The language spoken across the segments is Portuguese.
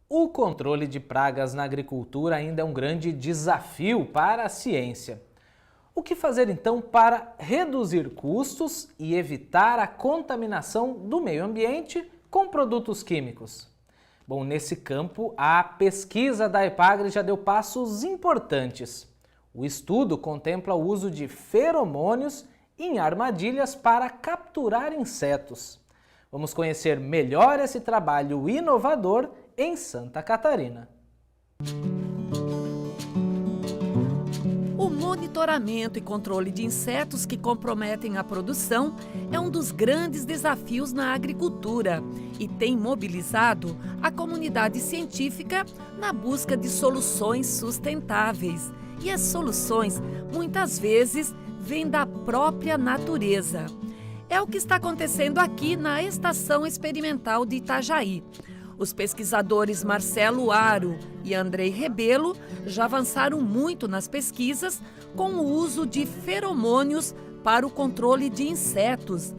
O controle de pragas na agricultura ainda é um grande desafio para a ciência. O que fazer então para reduzir custos e evitar a contaminação do meio ambiente com produtos químicos? Bom, nesse campo, a pesquisa da EPAGRE já deu passos importantes. O estudo contempla o uso de feromônios em armadilhas para capturar insetos. Vamos conhecer melhor esse trabalho inovador em Santa Catarina. O monitoramento e controle de insetos que comprometem a produção é um dos grandes desafios na agricultura e tem mobilizado a comunidade científica na busca de soluções sustentáveis. E as soluções, muitas vezes, vêm da própria natureza. É o que está acontecendo aqui na Estação Experimental de Itajaí. Os pesquisadores Marcelo Aro e Andrei Rebelo já avançaram muito nas pesquisas com o uso de feromônios para o controle de insetos.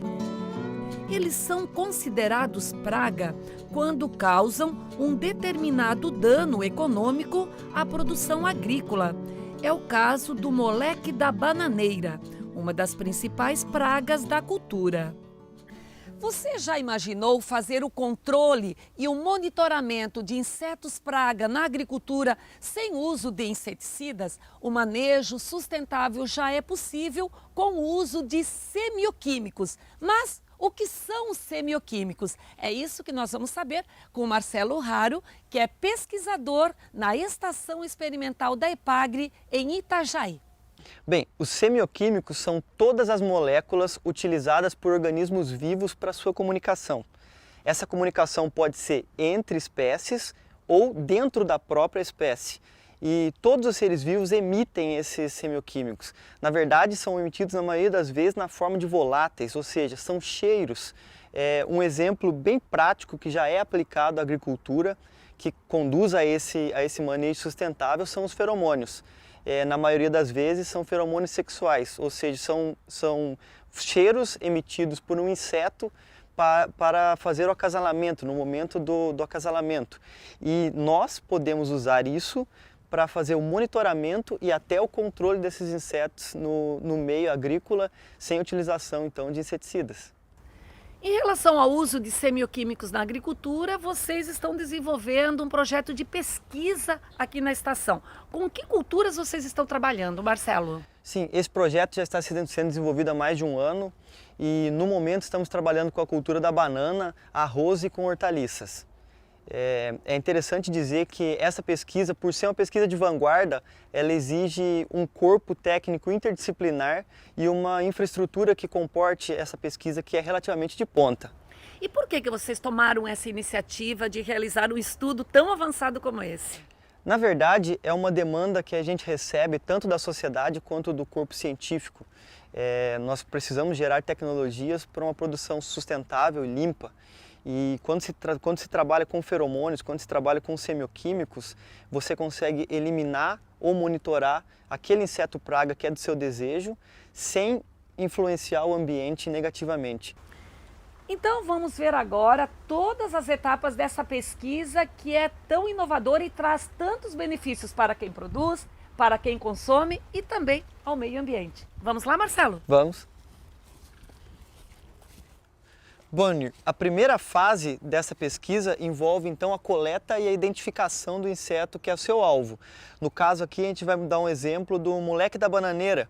Eles são considerados praga quando causam um determinado dano econômico à produção agrícola. É o caso do moleque da bananeira, uma das principais pragas da cultura. Você já imaginou fazer o controle e o monitoramento de insetos praga na agricultura sem uso de inseticidas? O manejo sustentável já é possível com o uso de semioquímicos. Mas o que são os semioquímicos? É isso que nós vamos saber com o Marcelo Aro, que é pesquisador na Estação Experimental da EPAGRE em Itajaí. Bem, os semioquímicos são todas as moléculas utilizadas por organismos vivos para sua comunicação. Essa comunicação pode ser entre espécies ou dentro da própria espécie. E todos os seres vivos emitem esses semioquímicos. Na verdade, são emitidos na maioria das vezes na forma de voláteis, ou seja, são cheiros. Um exemplo bem prático que já é aplicado à agricultura, que conduz a esse manejo sustentável, são os feromônios. Na maioria das vezes são feromônios sexuais, ou seja, são cheiros emitidos por um inseto para fazer o acasalamento, no momento do acasalamento. E nós podemos usar isso para fazer o monitoramento e até o controle desses insetos no meio agrícola, sem utilização então de inseticidas. Em relação ao uso de semioquímicos na agricultura, vocês estão desenvolvendo um projeto de pesquisa aqui na estação. Com que culturas vocês estão trabalhando, Marcelo? Sim, esse projeto já está sendo desenvolvido há mais de um ano e no momento estamos trabalhando com a cultura da banana, arroz e com hortaliças. É interessante dizer que essa pesquisa, por ser uma pesquisa de vanguarda, ela exige um corpo técnico interdisciplinar e uma infraestrutura que comporte essa pesquisa que é relativamente de ponta. E por que vocês tomaram essa iniciativa de realizar um estudo tão avançado como esse? Na verdade, é uma demanda que a gente recebe tanto da sociedade quanto do corpo científico. Nós precisamos gerar tecnologias para uma produção sustentável e limpa. E quando se trabalha com feromônios, quando se trabalha com semioquímicos, você consegue eliminar ou monitorar aquele inseto praga que é do seu desejo, sem influenciar o ambiente negativamente. Então vamos ver agora todas as etapas dessa pesquisa que é tão inovadora e traz tantos benefícios para quem produz, para quem consome e também ao meio ambiente. Vamos lá, Marcelo? Vamos. Bonner, a primeira fase dessa pesquisa envolve então a coleta e a identificação do inseto que é o seu alvo. No caso aqui a gente vai dar um exemplo do moleque da bananeira,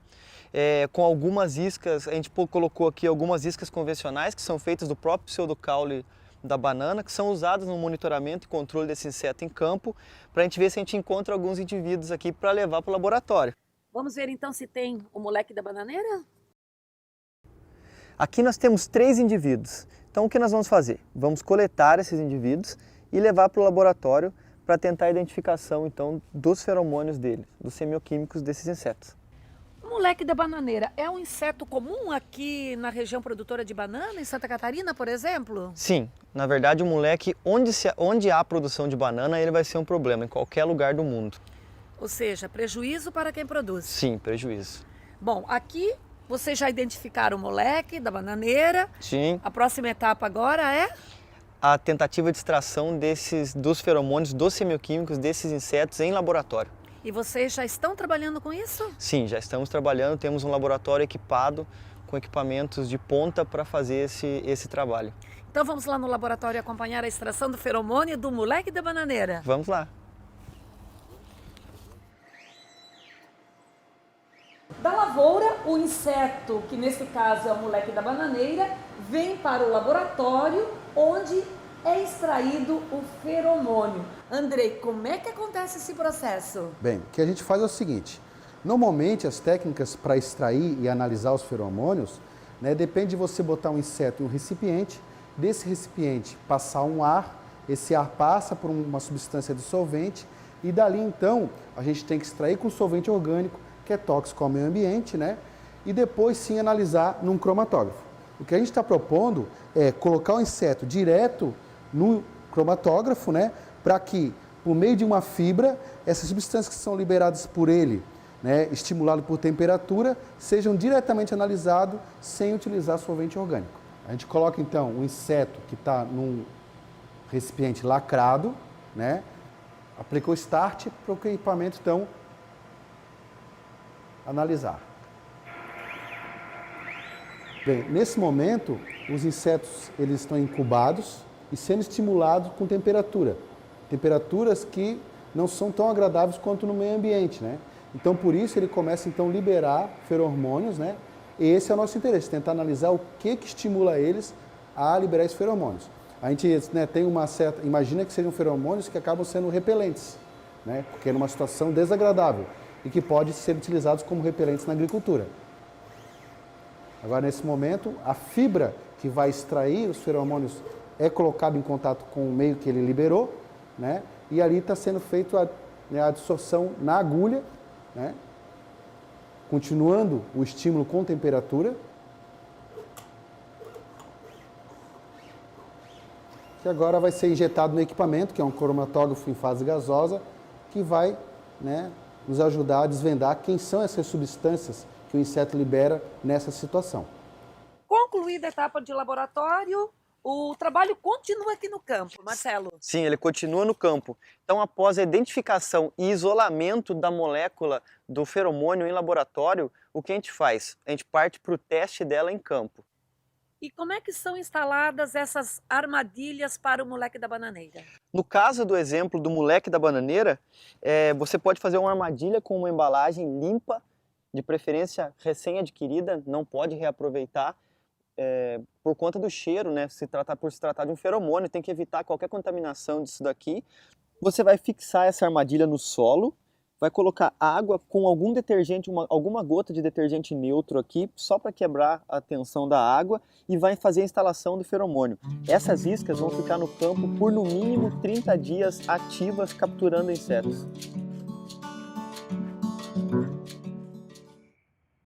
com algumas iscas, a gente colocou aqui algumas iscas convencionais que são feitas do próprio pseudocaule da banana, que são usadas no monitoramento e controle desse inseto em campo, para a gente ver se a gente encontra alguns indivíduos aqui para levar para o laboratório. Vamos ver então se tem o moleque da bananeira? Aqui nós temos 3 indivíduos. Então o que nós vamos fazer? Vamos coletar esses indivíduos e levar para o laboratório para tentar a identificação então dos feromônios dele, dos semioquímicos desses insetos. O moleque da bananeira é um inseto comum aqui na região produtora de banana, em Santa Catarina, por exemplo? Sim, na verdade o moleque, onde há produção de banana, ele vai ser um problema, em qualquer lugar do mundo. Ou seja, prejuízo para quem produz? Sim, prejuízo. Bom, aqui vocês já identificaram o moleque da bananeira. Sim. A próxima etapa agora é? a tentativa de extração dos feromônios, dos semioquímicos, desses insetos em laboratório. E vocês já estão trabalhando com isso? Sim, já estamos trabalhando, temos um laboratório equipado com equipamentos de ponta para fazer esse trabalho. Então vamos lá no laboratório acompanhar a extração do feromônio do moleque da bananeira. Vamos lá. Da lavoura, o inseto, que nesse caso é o moleque da bananeira, vem para o laboratório onde é extraído o feromônio. Andrei, como é que acontece esse processo? Bem, o que a gente faz é o seguinte, normalmente as técnicas para extrair e analisar os feromônios, depende de você botar um inseto em um recipiente, desse recipiente passar um ar, esse ar passa por uma substância dissolvente e dali então a gente tem que extrair com solvente orgânico, que é tóxico ao meio ambiente, e depois sim analisar num cromatógrafo. O que a gente está propondo é colocar o inseto direto no cromatógrafo, para que, por meio de uma fibra, essas substâncias que são liberadas por ele, estimulado por temperatura, sejam diretamente analisados sem utilizar solvente orgânico. A gente coloca então o inseto que está num recipiente lacrado, aplicou start para o equipamento então analisar. Bem, nesse momento, os insetos eles estão incubados e sendo estimulados com temperaturas que não são tão agradáveis quanto no meio ambiente, Então, por isso, ele começa então a liberar feromônios, E esse é o nosso interesse, tentar analisar o que estimula eles a liberar esses feromônios. A gente tem uma certa, imagina que sejam feromônios que acabam sendo repelentes, Porque é numa situação desagradável e que pode ser utilizados como repelentes na agricultura. Agora, nesse momento, a fibra que vai extrair os feromônios é colocada em contato com o meio que ele liberou, E ali está sendo feita a absorção na agulha, Continuando o estímulo com temperatura. Que agora vai ser injetado no equipamento, que é um cromatógrafo em fase gasosa, que vai nos ajudar a desvendar quem são essas substâncias que o inseto libera nessa situação. Concluída a etapa de laboratório, o trabalho continua aqui no campo, Marcelo. Sim, ele continua no campo. Então, após a identificação e isolamento da molécula do feromônio em laboratório, o que a gente faz? A gente parte para o teste dela em campo. E como é que são instaladas essas armadilhas para o moleque da bananeira? No caso do exemplo do moleque da bananeira, você pode fazer uma armadilha com uma embalagem limpa, de preferência recém-adquirida, não pode reaproveitar, por conta do cheiro, por se tratar de um feromônio, tem que evitar qualquer contaminação disso daqui. Você vai fixar essa armadilha no solo, vai colocar água com algum detergente, alguma gota de detergente neutro aqui, só para quebrar a tensão da água, e vai fazer a instalação do feromônio. Essas iscas vão ficar no campo por no mínimo 30 dias ativas, capturando insetos.